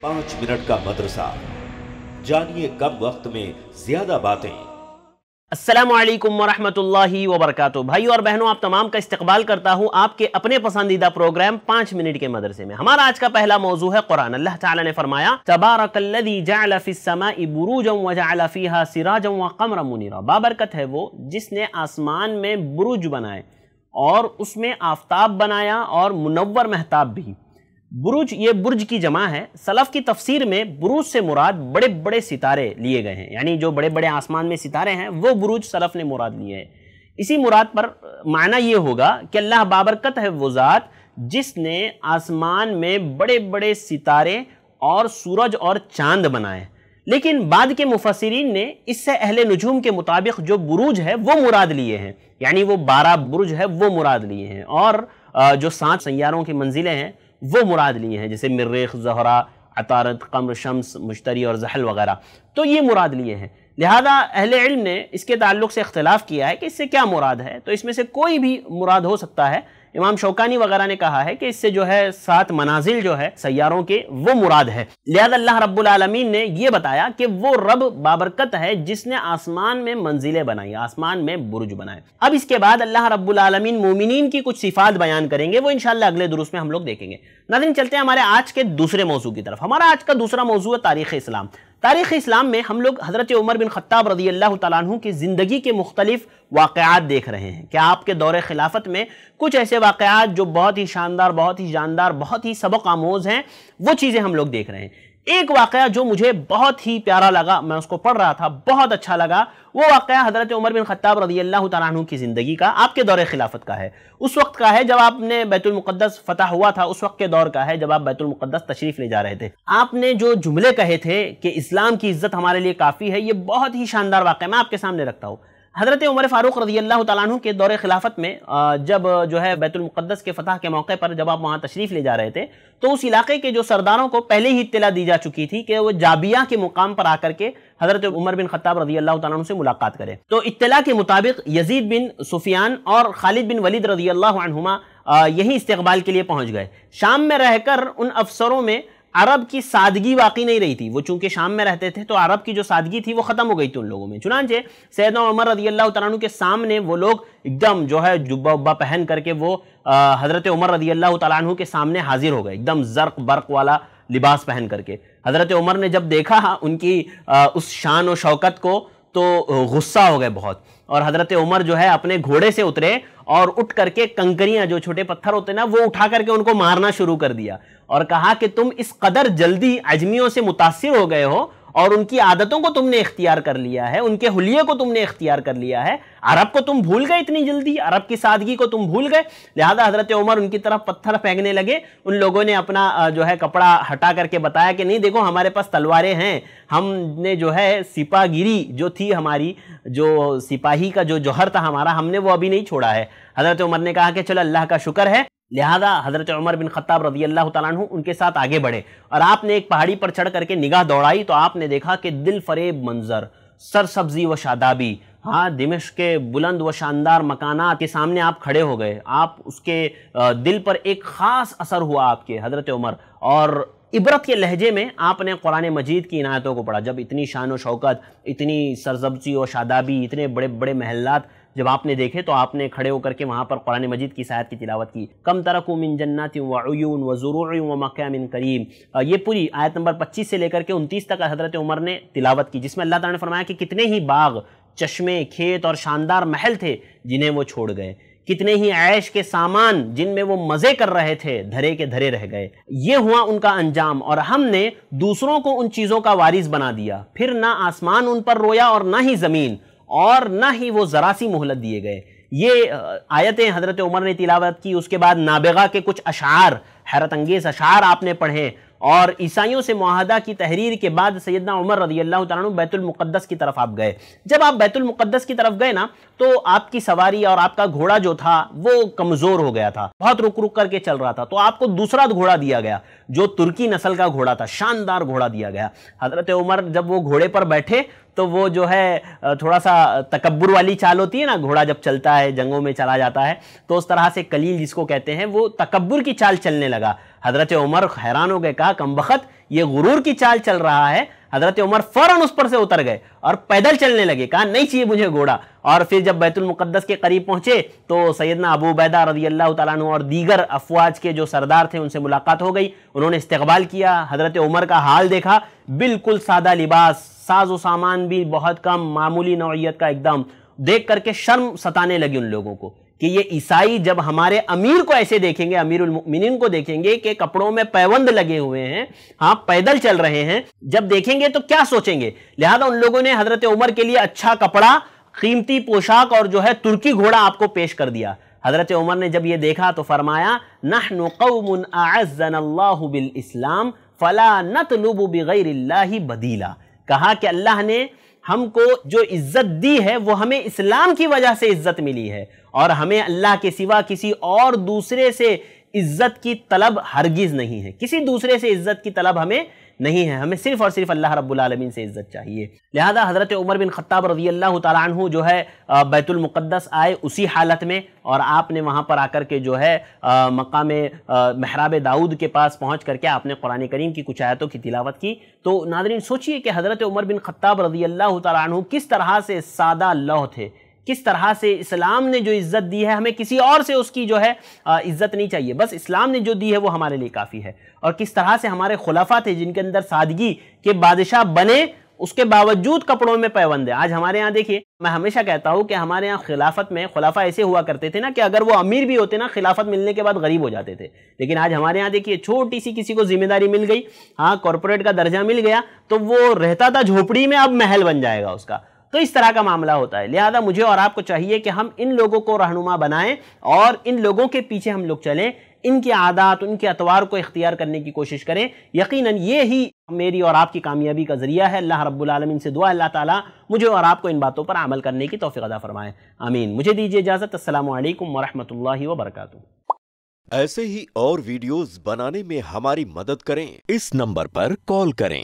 5 minute का मदरसा, जानिए कम वक्त में ज्यादा बातें। अस्सलामु अलैकुम वरहमतुल्लाहि वबरकातुहू। भाइयों और बहनों, आप तमाम का इस्तकबाल करता हूँ आपके अपने पसंदीदा प्रोग्राम 5 मिनट के मदरसे में। हमारा आज का पहला मौजू है कुरान। अल्लाह ताला ने फरमाया, तबारकल्लज़ी जअल फ़िस्समाइ बुरूजन व जअल फ़ीहा सिराजन व क़मरन मुनीरा। बाबरकत है वो जिसने आसमान में बुरुज बनाए और उसमें आफताब बनाया और मुनव्वर महताब भी। बुरुज, ये बुर्ज की जमा है। सलफ की तफसीर में बुरुज से मुराद बड़े बड़े सितारे लिए गए हैं, यानी जो बड़े बड़े आसमान में सितारे हैं वो बुरुज सलफ ने मुराद लिए हैं। इसी मुराद पर माना ये होगा कि अल्लाह बाबरकत है वो ज़ात जिसने आसमान में बड़े बड़े सितारे और सूरज और चांद बनाए। लेकिन बाद के मुफस्सिरीन ने इससे अहले नुजूम के मुताबिक जो बुरुज है वो मुराद लिए हैं, यानी वो 12 बुरुज है वो मुराद लिए हैं, और जो 7 सैयारों की मंजिलें हैं वो मुराद लिए हैं, जैसे मरीख, ज़हरा, अतारद, कमर, शम्स, मुश्तरी और ज़हल वगैरह, तो ये मुराद लिए हैं। लिहाजा अहले इल्म ने इसके ताल्लुक से इख्तिलाफ किया है कि इससे क्या मुराद है, तो इसमें से कोई भी मुराद हो सकता है। इमाम शौकानी वगैरह ने कहा है कि इससे जो है 7 मनाजिल जो है सैयारों के वो मुराद है। लिहाजा अल्लाह रब्बुल आलमीन ने ये बताया कि वो रब बाबरकत है जिसने आसमान में मंजिलें बनाई, आसमान में बुरुज बनाए। अब इसके बाद अल्लाह रब्बुल आलमीन मोमिनीन की कुछ सिफात बयान करेंगे, वो इंशाअल्लाह अगले दुरूस में हम लोग देखेंगे। नाज़रीन, चलते हैं हमारे आज के दूसरे मौजू की तरफ। हमारा आज का दूसरा मौजू है तारीख़ इस्लाम। तारीख़ इस्लाम में हम लोग हज़रत उमर बिन ख़त्ताब रज़ी अल्लाह तआला अन्हु की ज़िंदगी के मुख्तलिफ वाक़यात देख रहे हैं। क्या आपके दौरे खिलाफत में कुछ ऐसे वाक़यात जो बहुत ही शानदार, बहुत ही जानदार, बहुत ही सबक आमोज़ हैं, वो चीज़ें हम लोग देख रहे हैं। एक वाक़या जो मुझे बहुत ही प्यारा लगा, मैं उसको पढ़ रहा था, बहुत अच्छा लगा, वो वाक़या हज़रत उमर बिन ख़त्ताब रज़ी अल्लाह तआला अन्हु की ज़िंदगी का, आपके दौरे खिलाफत का है। उस वक्त का है जब आपने बैतुल मुक़द्दस फ़तह हुआ था, उस वक्त के दौर का है जब आप बैतुल मुक़द्दस तशरीफ़ ले जा रहे थे। आपने जो जुमले कहे थे कि इस्लाम की इज़्ज़त हमारे लिए काफ़ी है, ये बहुत ही शानदार वाक़या मैं आपके सामने रखता हूँ। हज़रत उमर फ़ारूक रज़ी अल्लाह तआला अन्हु के दौरे खिलाफत में जब जो है बैतुल मुक़द्दस के फ़तह के मौके पर जब आप वहाँ तशरीफ़ ले जा रहे थे, तो उस इलाके के जो सरदारों को पहले ही इत्तला दी जा चुकी थी कि वो जाबिया के मुकाम पर आकर के हज़रत उमर बिन ख़त्ताब रज़ी अल्लाह तआला अन्हु से मुलाकात करें। तो इत्तला के मुताबिक यजीद बिन सुफियान और खालिद बिन वलीद रज़ी अल्लाह अन्हुमा यही इस्तक़बाल के लिए पहुँच गए। शाम में रहकर उन अफसरों में अरब की सादगी बाकी नहीं रही थी। वो चूंकि शाम में रहते थे तो अरब की जो सादगी थी वो ख़त्म हो गई थी उन लोगों में। चुनांचे सैयदना उमर रज़ी अल्लाह तआला अन्हु के सामने वो लोग एकदम जो है जुब्बा उब्बा पहन करके वो हज़रत उमर रज़ी अल्लाह तआला अन्हु के सामने हाजिर हो गए, एकदम ज़र्क बर्क वाला लिबास पहन करके। हज़रत उमर ने जब देखा उनकी उस शान और शौकत को तो गुस्सा हो गए बहुत, और हज़रत उमर जो है अपने घोड़े से उतरे और उठ करके कंकरियां, जो छोटे पत्थर होते हैं ना, वो उठा करके उनको मारना शुरू कर दिया और कहा कि तुम इस कदर जल्दी अजमियों से मुतासिर हो गए हो और उनकी आदतों को तुमने इख्तियार कर लिया है, उनके हुलिये को तुमने इख्तियार कर लिया है, अरब को तुम भूल गए इतनी जल्दी, अरब की सादगी को तुम भूल गए। लिहाजा हज़रत उमर उनकी तरफ पत्थर फेंकने लगे। उन लोगों ने अपना जो है कपड़ा हटा करके बताया कि नहीं देखो, हमारे पास तलवारें हैं, हमने जो है सिपागिरी जो थी हमारी, जो सिपाही का जो जौहर था हमारा, हमने वो अभी नहीं छोड़ा है। हज़रत उमर ने कहा कि चलो अल्लाह का शुक्र है। लिहाजा हज़रत उमर बिन ख़त्ताब रज़ी अल्लाह तआला अन्हु उनके साथ आगे बढ़े और आपने एक पहाड़ी पर चढ़ करके निगाह दौड़ाई तो आपने देखा कि दिल फरेब मंजर, सरसब्जी व शादाबी, हाँ, दिमश्क के बुलंद व शानदार मकानात के सामने आप खड़े हो गए। आप उसके दिल पर एक ख़ास असर हुआ आपके हज़रत उमर, और इबरत के लहजे में आपने कुरान मजीद की इनायतों को पढ़ा। जब इतनी शान व शौकत, इतनी सरसब्जी व शादाबी, इतने बड़े बड़े महल्लात जब आपने देखे तो आपने खड़े होकर के वहाँ पर कुरान मजीद की आयत की तिलावत की। कम तरकू मिन जन्नातिन व उयून व ज़ुरूइन व मक़ामिन करीम, ये पूरी आयत नंबर 25 से लेकर के 29 तक हज़रत उमर ने तिलावत की, जिसमें अल्लाह ताला ने फरमाया कि कितने ही बाग, चश्मे, खेत और शानदार महल थे जिन्हें वो छोड़ गए, कितने ही ऐश के सामान जिनमें वो मज़े कर रहे थे धरे के धरे रह गए। ये हुआ उनका अंजाम, और हमने दूसरों को उन चीज़ों का वारिस बना दिया। फिर ना आसमान उन पर रोया और ना ही ज़मीन, और ना ही वो ज़रा सी मोहलत दिए गए। ये आयतें हज़रत उमर ने तिलावत की। उसके बाद नाबिगा के कुछ अशार, हैरत अंगेज़ अशार आपने पढ़े, और ईसाइयों से मुआहदा की तहरीर के बाद सैयदना उमर रज़ी अल्लाह तआला अन्हु बैतुल मुक़द्दस की तरफ आप गए। जब आप बैतुल मुक़द्दस की तरफ गए ना, तो आपकी सवारी और आपका घोड़ा जो था वो कमज़ोर हो गया था, बहुत रुक रुक करके चल रहा था, तो आपको दूसरा घोड़ा दिया गया जो तुर्की नस्ल का घोड़ा था, शानदार घोड़ा दिया गया। हज़रत उमर जब वो घोड़े पर बैठे تو وہ جو ہے تھوڑا سا تکبر والی چال ہوتی ہے نا، گھوڑا جب چلتا ہے جنگوں میں چلا جاتا ہے تو اس طرح سے کلیل جس کو کہتے ہیں وہ تکبر کی چال چلنے لگا۔ حضرت عمر حیران ہو گئے، کہا کمبخت یہ غرور کی چال چل رہا ہے۔ حضرت عمر فوراً اس پر سے اتر گئے اور پیدل چلنے لگے، کہا نہیں چاہیے مجھے گھوڑا۔ اور پھر جب بیت المقدس کے قریب پہنچے تو سیدنا ابو عبیدہ رضی اللہ تعالیٰ عنہ اور دیگر افواج کے جو سردار تھے ان سے ملاقات ہو گئی، انہوں نے استقبال کیا۔ حضرت عمر کا حال دیکھا، بالکل سادہ لباس، ساز و سامان بھی بہت کم، معمولی نوعیت کا ایک دم، دیکھ کر کے شرم ستانے لگی ان لوگوں کو کہ یہ عیسائی جب ہمارے امیر کو ایسے دیکھیں گے، امیر المؤمنین کو دیکھیں گے کہ کپڑوں میں پیوند لگے ہوئے ہیں، ہاں پیدل چل رہے ہیں، جب دیکھیں گے تو کیا سوچیں گے؟ لہذا ان لوگوں نے حضرت عمر کے لیے اچھا کپڑا، قیمتی پوشاک اور جو ہے ترکی گھوڑا آپ کو پیش کر دیا۔ حضرت عمر نے جب یہ دیکھا تو فرمایا نحن قوم اعزنا اللہ بالاسلام فلا نطلب بغیر اللہ بدیلا، کہا کہ اللہ نے ہم کو جو عزت دی ہے وہ ہمیں اسلام کی وجہ سے عزت ملی ہے، اور ہمیں اللہ کے سوا کسی اور دوسرے سے عزت کی طلب ہرگز نہیں ہے، کسی دوسرے سے عزت کی طلب ہمیں نہیں ہے، ہمیں صرف اور صرف اللہ رب العالمین سے عزت چاہیے۔ لہذا حضرت عمر بن خطاب رضی اللہ تعالیٰ عنہ جو ہے بیت المقدس آئے اسی حالت میں، اور آپ نے وہاں پر آ کر کے جو ہے مقام محراب داؤد کے پاس پہنچ کر کے آپ نے قرآن کریم کی کچھ آیتوں کی تلاوت کی۔ تو ناظرین سوچئے کہ حضرت عمر بن خطاب رضی اللہ تعالیٰ عنہ کس طرح سے سادہ لوح تھے، کس طرح سے اسلام نے جو عزت دی ہے ہمیں کسی اور سے اس کی جو ہے عزت نہیں چاہیے، بس اسلام نے جو دی ہے وہ ہمارے لیے کافی ہے۔ اور کس طرح سے ہمارے خلفاء تھے جن کے اندر سادگی کے بادشاہ بنے، اس کے باوجود کپڑوں میں پیوند ہے۔ آج ہمارے ہاں دیکھیے، میں ہمیشہ کہتا ہوں کہ ہمارے ہاں خلافت میں خلفاء ایسے ہوا کرتے تھے نا کہ اگر وہ امیر بھی ہوتے نا خلافت ملنے کے بعد غریب ہو جاتے تھے، لیکن آج ہمارے ہاں دیکھیے چھوٹی سی کسی کو ذمہ داری مل گئی، ہاں کارپوریٹ کا درجہ مل گیا تو وہ رہتا تھا جھوپڑی میں اب محل بن جائے گا اس کا۔ تو اس طرح کا معاملہ ہوتا ہے۔ لہذا مجھے اور آپ کو چاہیے کہ ہم ان لوگوں کو رہنما بنائیں اور ان لوگوں کے پیچھے ہم لوگ چلیں، ان کی عادات، ان کے اطوار کو اختیار کرنے کی کوشش کریں۔ یقیناً یہ ہی میری اور آپ کی کامیابی کا ذریعہ ہے۔ اللہ رب العالمین سے دعا اللہ تعالیٰ مجھے اور آپ کو ان باتوں پر عمل کرنے کی توفیق عطا فرمائے، آمین۔ مجھے دیجیے اجازت، السلام علیکم ورحمۃ اللہ وبرکاتہ۔ ایسے ہی اور ویڈیوز بنانے میں ہماری مدد کریں، اس نمبر پر کال کریں۔